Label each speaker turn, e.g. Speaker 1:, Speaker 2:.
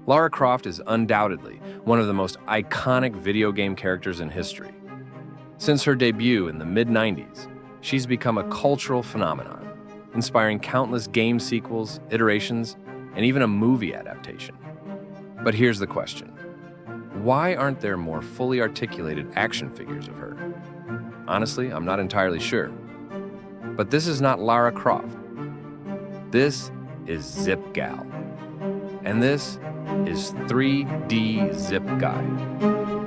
Speaker 1: Lara Croft is undoubtedly one of the most iconic video game characters in history. Since her debut in the mid-90s, she's become a cultural phenomenon, inspiring countless game sequels, iterations, and even a movie adaptation. But here's the question. Why aren't there more fully articulated action figures of her? Honestly, I'm not entirely sure. But this is not Lara Croft. This is Zip Gal. And this is 3D Zip Guide.